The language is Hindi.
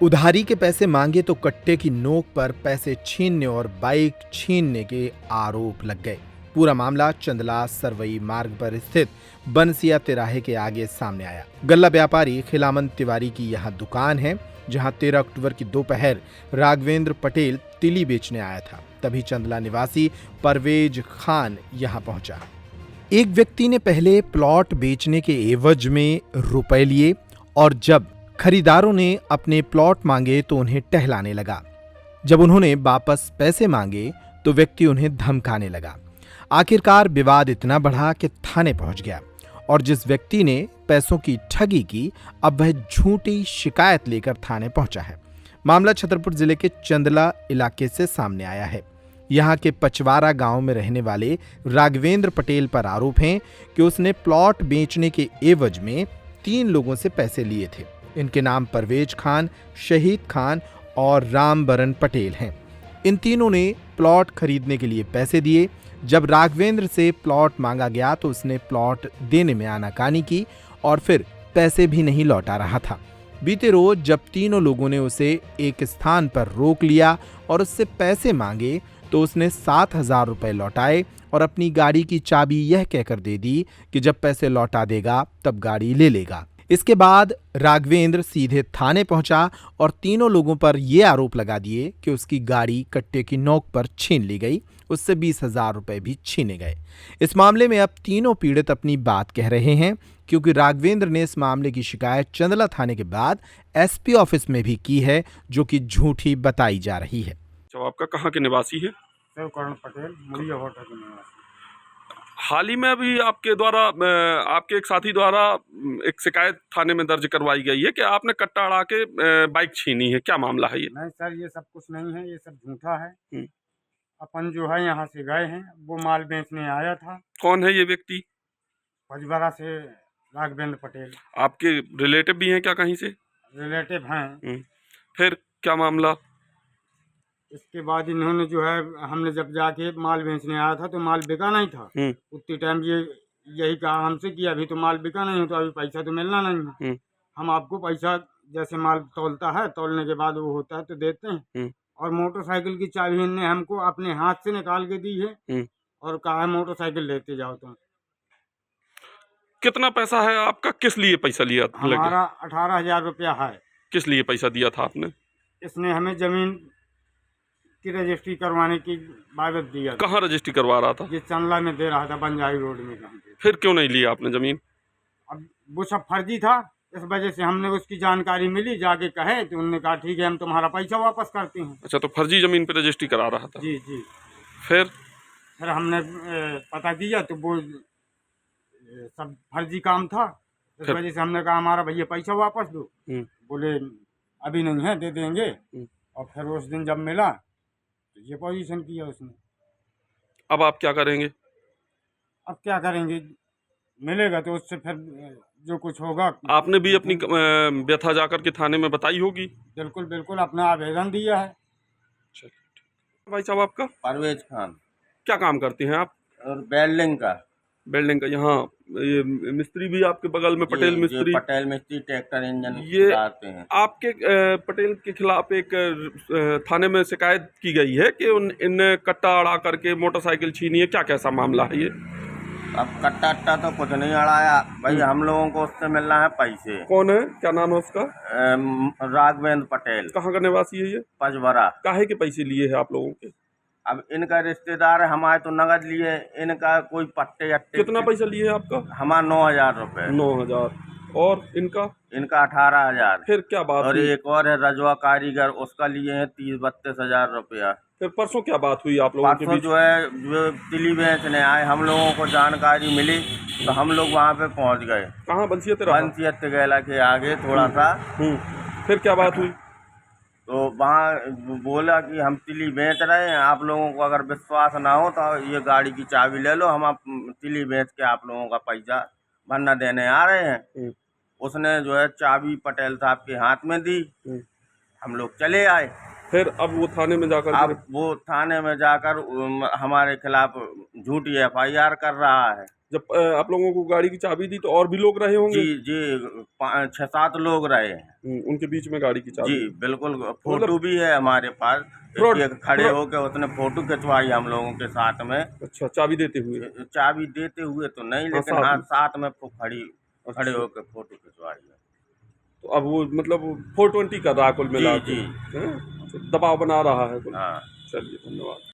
उधारी के पैसे मांगे तो कट्टे की नोक पर पैसे छीनने और बाइक छीनने के आरोप लग गए। पूरा मामला चंदला सरवई मार्ग पर स्थित बनसिया तिराहे के आगे सामने आया। गल्ला व्यापारी खिलामन तिवारी की यहां दुकान है, जहां 13 अक्टूबर की दोपहर राघवेंद्र पटेल तिली बेचने आया था। तभी चंदला निवासी परवेज खान यहां पहुंचा। एक व्यक्ति ने पहले प्लॉट बेचने के एवज में रुपए लिए और जब खरीदारों ने अपने प्लॉट मांगे तो उन्हें टहलाने लगा। जब उन्होंने वापस पैसे मांगे तो व्यक्ति उन्हें धमकाने लगा। आखिरकार विवाद इतना बढ़ा कि थाने पहुंच गया और जिस व्यक्ति ने पैसों की ठगी की, अब वह झूठी शिकायत लेकर थाने पहुंचा है। मामला छतरपुर जिले के चंदला इलाके से सामने आया है। यहाँ के पचवारा गांव में रहने वाले राघवेंद्र पटेल पर आरोप है कि उसने प्लॉट बेचने के एवज में 3 लोगों से पैसे लिए थे। इनके नाम परवेज खान, शहीद खान और रामबरन पटेल हैं। इन तीनों ने प्लॉट खरीदने के लिए पैसे दिए। जब राघवेंद्र से प्लॉट मांगा गया तो उसने प्लॉट देने में आनाकानी की और फिर पैसे भी नहीं लौटा रहा था। बीते रोज जब तीनों लोगों ने उसे एक स्थान पर रोक लिया और उससे पैसे मांगे तो उसने 7,000 रुपए लौटाए और अपनी गाड़ी की चाबी यह कहकर दे दी कि जब पैसे लौटा देगा तब गाड़ी ले लेगा। इसके बाद राघवेंद्र सीधे थाने पहुंचा और तीनों लोगों पर यह आरोप लगा दिए कि उसकी गाड़ी कट्टे की नोक पर छीन ली गई, उससे 20,000 रुपए भी छीने गए। इस मामले में अब तीनों पीड़ित अपनी बात कह रहे हैं, क्योंकि राघवेंद्र ने इस मामले की शिकायत चंदला थाने के बाद एसपी ऑफिस में भी की है, जो कि झूठी बताई जा रही है। तो आपका कहाँ के निवासी है? शिव कर्ण पटेल, मुड़िया होटल के निवासी। हाल ही में अभी आपके द्वारा आपके एक साथी द्वारा एक शिकायत थाने में दर्ज करवाई गई है कि आपने कट्टा अड़ा के बाइक छीनी है। क्या मामला है ये? नहीं सर, ये सब कुछ नहीं है, ये सब झूठा है। अपन जो है यहाँ से गए हैं, वो माल बेचने आया था। कौन है ये व्यक्ति? पचवारा से राघवेंद्र पटेल। आपके रिलेटिव भी हैं क्या कहीं से? रिलेटिव हैं। फिर क्या मामला? इसके बाद इन्होंने जो है, हमने जब जाके माल बेचने आया था तो माल बिका नहीं था। उतनी टाइम ये यही कहा हमसे कि अभी तो माल बिका नहीं, तो अभी पैसा तो मिलना नहीं है। हम आपको पैसा जैसे माल तौलता है, तौलने के बाद वो होता है तो देते हैं। और मोटरसाइकिल की चाबी इनने हमको अपने हाथ से निकाल के दी है और कहा है मोटरसाइकिल लेते जाओ तुम। कितना पैसा है आपका? किस लिए पैसा लिया? हमारा 18,000 रुपया है। किस लिए पैसा दिया था आपने? इसने हमें जमीन की रजिस्ट्री करवाने की बाबत दिया। कहाँ रजिस्ट्री करवा रहा था? ये चंदला में दे रहा था, बंजारी रोड में कहीं पे। फिर क्यों नहीं लिया आपने जमीन? अब वो सब फर्जी था, इस वजह से हमने उसकी जानकारी मिली, जाके कहे तो उन्होंने कहा ठीक है, हम तुम्हारा पैसा वापस करते हैं। अच्छा, तो फर्जी जमीन पे रजिस्ट्री करा रहा था? जी जी। फिर हमने पता किया तो वो सब फर्जी काम था। इस वजह से हमने कहा हमारा भैया पैसा वापस दो। बोले अभी नहीं है, दे देंगे। और फिर उस दिन जब मिला तो ये पोजीशन किया उसने। अब आप क्या करेंगे? अब क्या करेंगे, मिलेगा तो उससे फिर जो कुछ होगा। आपने भी अपनी व्यथा जाकर के थाने में बताई होगी? बिल्कुल बिल्कुल, अपना आवेदन दिया है। भाई साहब, आपका? परवेज खान। क्या काम करते हैं आप? और वेल्डिंग का। यहाँ ये मिस्त्री भी आपके बगल में? पटेल मिस्त्री। पटेल मिस्त्री ट्रैक्टर इंजन ये आते हैं। आपके पटेल के खिलाफ एक थाने में शिकायत की गई है कि इनने कट्टा अड़ा करके मोटरसाइकिल छीनी है। क्या कैसा मामला है ये? अब कट्टा अट्टा तो कुछ नहीं अड़ाया भाई, हम लोगों को उससे मिलना है पैसे। कौन है? क्या नाम है उसका? राघवेंद्र पटेल। कहाँ का निवासी है ये? पचवरा। काहे के पैसे लिए है आप लोगों के? अब इनका रिश्तेदार है, हमारे तो नगद लिए, इनका कोई पट्टे अट्टे। कितना पैसा लिए है आपका? हमारा 9,000 रुपये। 9,000। और इनका? इनका 18,000। फिर क्या बात और हुई? एक और है रजवा कारीगर, उसका लिए हैं 30-32,000 रुपया। फिर परसों क्या बात हुई आप लोगों के बीच? जो है जो तिली बेचने आए, हम लोगों को जानकारी मिली तो हम लोग वहाँ पे पहुँच गए। कहाँ? बंसिया तिगैला के आगे थोड़ा सा। फिर क्या बात हुई? तो वहाँ बोला कि हम तिली बेच रहे हैं, आप लोगों को अगर विश्वास ना हो तो ये गाड़ी की चाबी ले लो, हम तिली बेच के आप लोगों का पैसा भरना देने आ रहे हैं। उसने जो है चाबी पटेल साहब के हाथ में दी, हम लोग चले आए। फिर अब वो थाने में जाकर हमारे खिलाफ झूठी FIR कर रहा है। जब आप लोगों को गाड़ी की चाबी दी तो और भी लोग रहे होंगे? जी जी 6-7 लोग रहे हैं। उनके बीच में गाड़ी की चाबी? जी बिल्कुल, फोटो भी है हमारे पास। फ्रॉड एक खड़े होकर उसने फोटो खिंचवाई हम लोगों के साथ में। अच्छा, चाबी देते हुए? चाबी देते हुए तो नहीं, हाँ, लेकिन साथ हाँ में। साथ में खड़े अच्छा, होकर फोटो खिंचवाई है। तो अब वो मतलब 420 कर रहा है कुल जी मिला के? जी हैं? तो दबाव बना रहा है कुल। हाँ। चलिए, धन्यवाद।